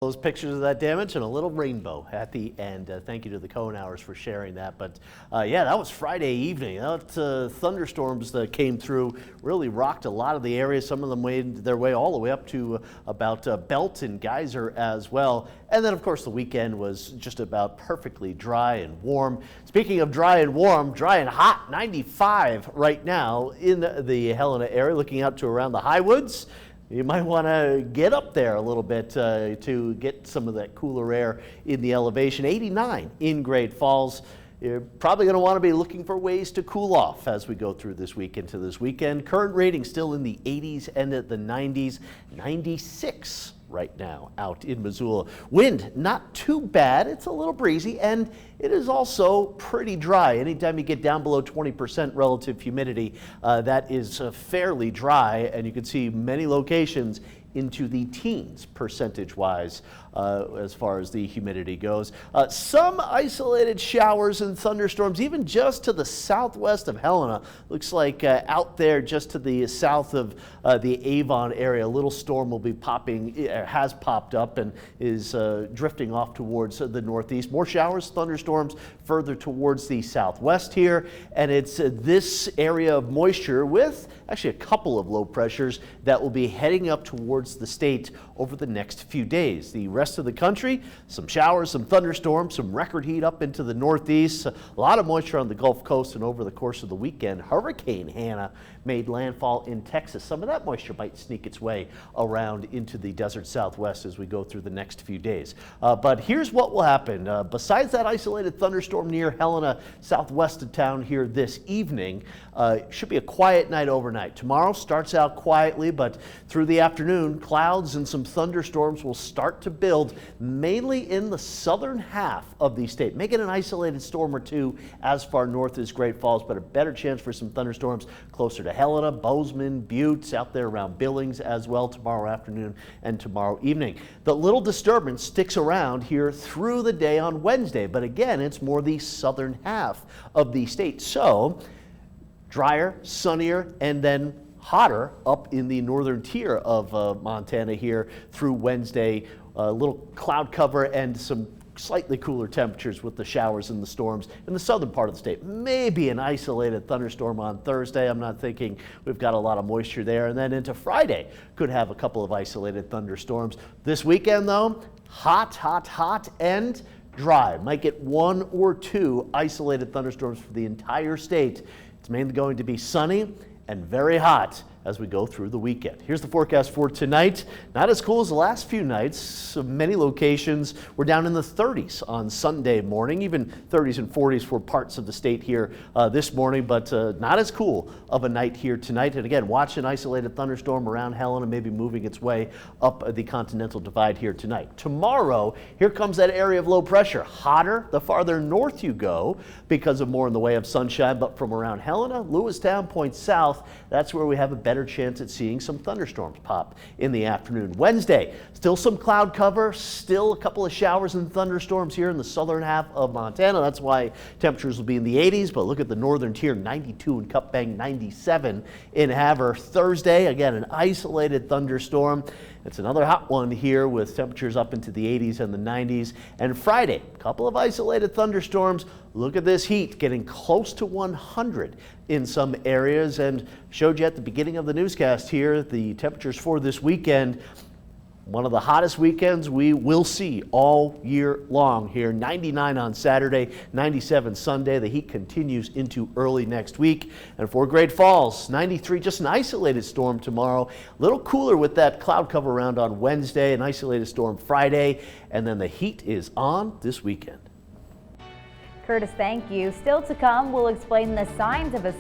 Those pictures of that damage and a little rainbow at the end. Thank you to the Cone Hours for sharing that. But yeah, that was Friday evening. That thunderstorms that came through really rocked a lot of the areas. Some of them made their way all the way up to about Belt and Geyser as well. And then, of course, the weekend was just about perfectly dry and warm. Speaking of dry and warm, dry and hot, 95 right now in the Helena area, looking out to around the Highwoods. You might want to get up there a little bit to get some of that cooler air in the elevation. 89 in Great Falls. You're probably going to want to be looking for ways to cool off as we go through this week into this weekend. Current rating still in the 80s and at the 90s. 96 right now out in Missoula. Wind not too bad. It's a little breezy and it is also pretty dry. Anytime you get down below 20% relative humidity, that is fairly dry, and you can see many locations into the teens percentage-wise as far as the humidity goes. Some isolated showers and thunderstorms even just to the southwest of Helena. Looks like out there just to the south of the Avon area, a little storm will be popping, has popped up and is drifting off towards the northeast. More showers, thunderstorms further towards the southwest here, and it's this area of moisture with actually a couple of low pressures that will be heading up towards the state over the next few days. The rest of the country, some showers, some thunderstorms, some record heat up into the northeast, a lot of moisture on the Gulf Coast, and over the course of the weekend, Hurricane Hannah made landfall in Texas. Some of that moisture might sneak its way around into the desert southwest as we go through the next few days. But here's what will happen. Besides that isolated thunderstorm near Helena, southwest of town here this evening, should be a quiet night overnight. Tomorrow starts out quietly, but through the afternoon, clouds and some thunderstorms will start to build mainly in the southern half of the state. Making an isolated storm or two as far north as Great Falls, but a better chance for some thunderstorms closer to Helena, Bozeman, Buttes, out there around Billings as well tomorrow afternoon and tomorrow evening. The little disturbance sticks around here through the day on Wednesday, but again, it's more the southern half of the state. So drier, sunnier, and then hotter up in the northern tier of Montana here through Wednesday. A little cloud cover and some slightly cooler temperatures with the showers and the storms in the southern part of the state. Maybe an isolated thunderstorm on Thursday. I'm not thinking we've got a lot of moisture there. And then into Friday, could have a couple of isolated thunderstorms. This weekend, though, hot, hot, hot and dry. Might get one or two isolated thunderstorms for the entire state. It's mainly going to be sunny and very hot as we go through the weekend. Here's the forecast for tonight. Not as cool as the last few nights. So many locations were down in the 30s on Sunday morning, even 30s and 40s for parts of the state here this morning, but not as cool of a night here tonight. And again, watch an isolated thunderstorm around Helena, maybe moving its way up the Continental Divide here tonight. Tomorrow, here comes that area of low pressure. Hotter the farther north you go because of more in the way of sunshine, but from around Helena, Lewistown, point south, that's where we have a better chance at seeing some thunderstorms pop in the afternoon. Wednesday, still some cloud cover, still a couple of showers and thunderstorms here in the southern half of Montana. That's why temperatures will be in the 80s, but look at the northern tier, 92 in Cup Bank, 97 in Havre. Thursday, again, an isolated thunderstorm. It's another hot one here with temperatures up into the 80s and the 90s. And Friday, a couple of isolated thunderstorms. Look at this heat getting close to 100 in some areas, and showed you at the beginning of the newscast here the temperatures for this weekend. One of the hottest weekends we will see all year long here. 99 on Saturday, 97 Sunday. The heat continues into early next week. And for Great Falls, 93, just an isolated storm tomorrow. A little cooler with that cloud cover around on Wednesday, an isolated storm Friday, and then the heat is on this weekend. Curtis, thank you. Still to come, we'll explain the signs of a